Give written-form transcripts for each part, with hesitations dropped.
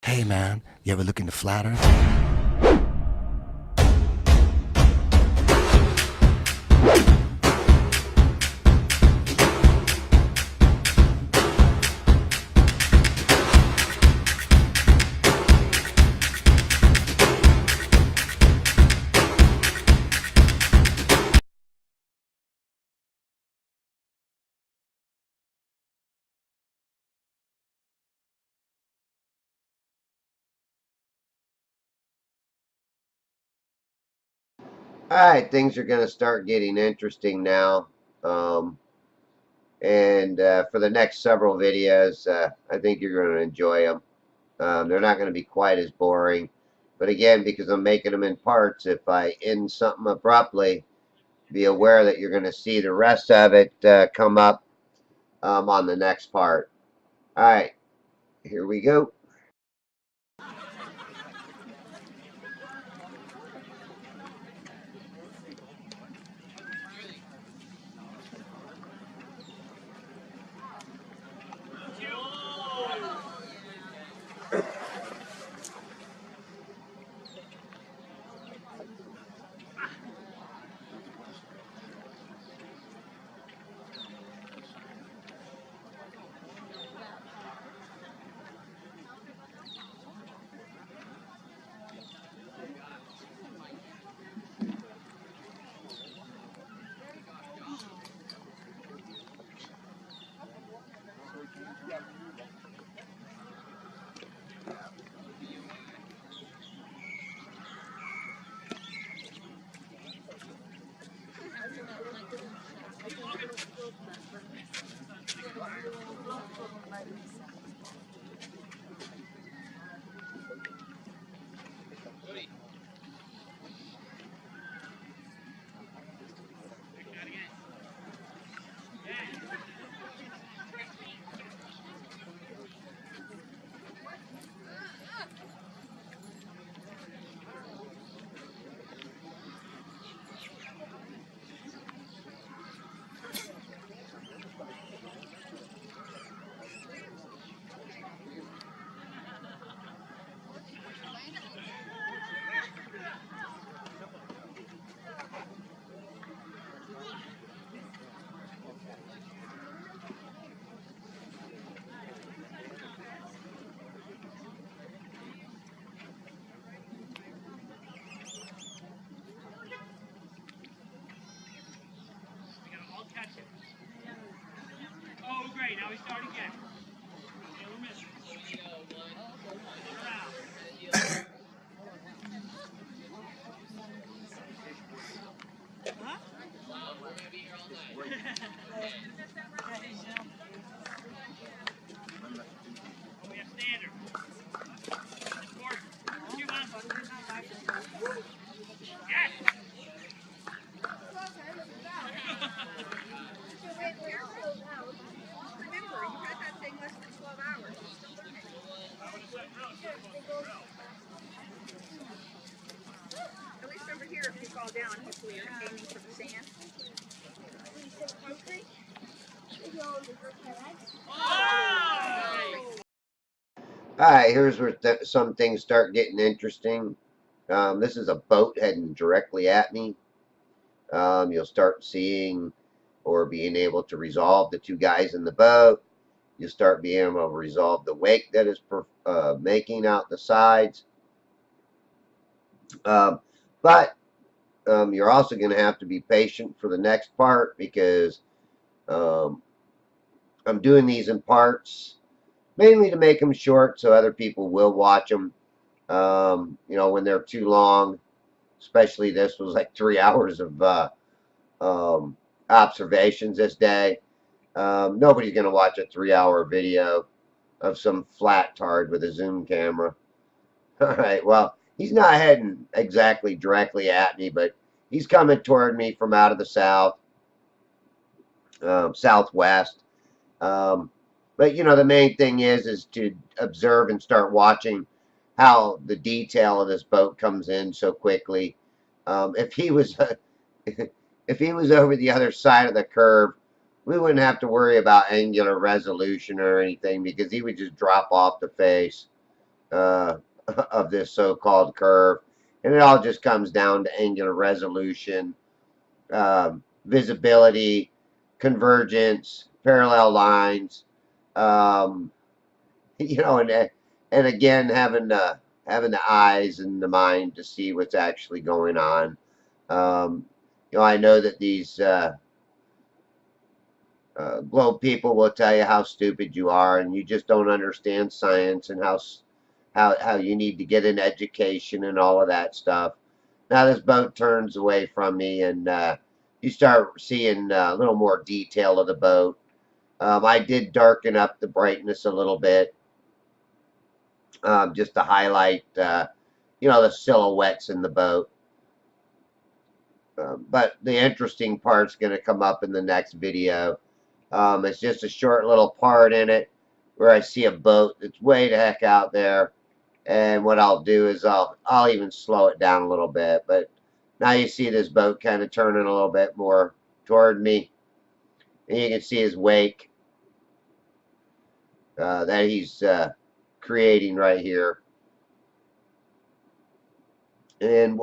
Hey man, you ever look in the flat earth? Alright, things are going to start getting interesting now. Um, and for the next several videos, I think you're going to enjoy them. They're not going to be quite as boring. But again, because I'm making them in parts, if I end something abruptly, be aware that you're going to see the rest of it come up on the next part. Alright, here we go. Oh, great. Now we start again. Okay, we're missing. Huh? We're going to be here all night. We have standard. Quarter. You want? Yes! Remember, you had that thing less than 12 hours. At least over here, if you fall down, hopefully you're aiming for the sand. Alright, here's where some things start getting interesting. This is a boat heading directly at me. You'll start seeing or being able to resolve the two guys in the boat. You'll start being able to resolve the wake that is making out the sides. But you're also going to have to be patient for the next part because um, I'm doing these in parts, mainly to make them short so other people will watch them. When they're too long, especially this was like 3 hours of observations this day. Nobody's going to watch a 3-hour video of some flat tard with a zoom camera. All right, well, he's not heading exactly directly at me, but he's coming toward me from out of the south, southwest. Um, but the main thing is to observe and start watching how the detail of this boat comes in so quickly. If he was if he was over the other side of the curve, we wouldn't have to worry about angular resolution or anything because he would just drop off the face. uh, of this so-called curve. And it all just comes down to angular resolution, visibility, convergence, parallel lines, um, you know, and again having the eyes and the mind to see what's actually going on. You know, I know that these globe people will tell you how stupid you are, and you just don't understand science and how you need to get an education and all of that stuff. Now this boat turns away from me, and you start seeing a little more detail of the boat. I did darken up the brightness a little bit, just to highlight, you know, the silhouettes in the boat. But the interesting part's going to come up in the next video. It's just a short little part in it where I see a boat that's way the heck out there. And what I'll do is I'll even slow it down a little bit. But now you see this boat kind of turning a little bit more toward me. And you can see his wake that he's creating right here. And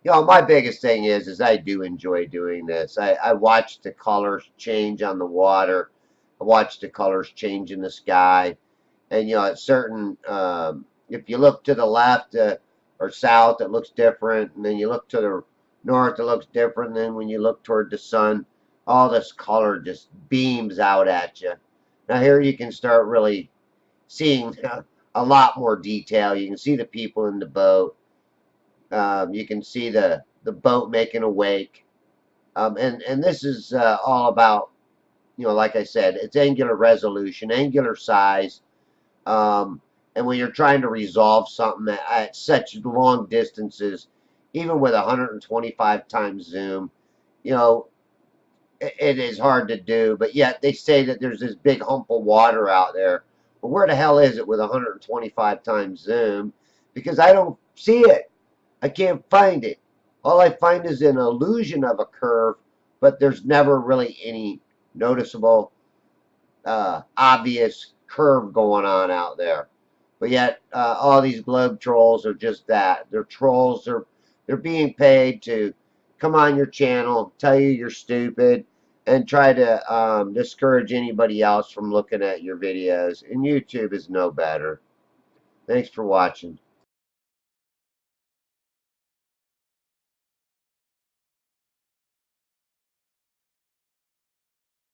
you know, my biggest thing is I do enjoy doing this. I watch the colors change on the water. I watch the colors change in the sky. And you know, at certain, if you look to the left or south, it looks different, and then you look to the north, it looks different. And then when you look toward the sun, all this color just beams out at you. Now here you can start really seeing a lot more detail. You can see the people in the boat. You can see the boat making a wake. And this is all about, you know, like I said, it's angular resolution, angular size. Um, and when you're trying to resolve something at such long distances, even with 125 times zoom, you know, it is hard to do. But yet they say that there's this big hump of water out there. But where the hell is it with 125 times zoom? Because I don't see it. I can't find it. All I find is an illusion of a curve, but there's never really any noticeable, obvious curve going on out there. But yet, all these globe trolls are just that. They're trolls. They're being paid to come on your channel, tell you you're stupid, and try to discourage anybody else from looking at your videos. And YouTube is no better. Thanks for watching.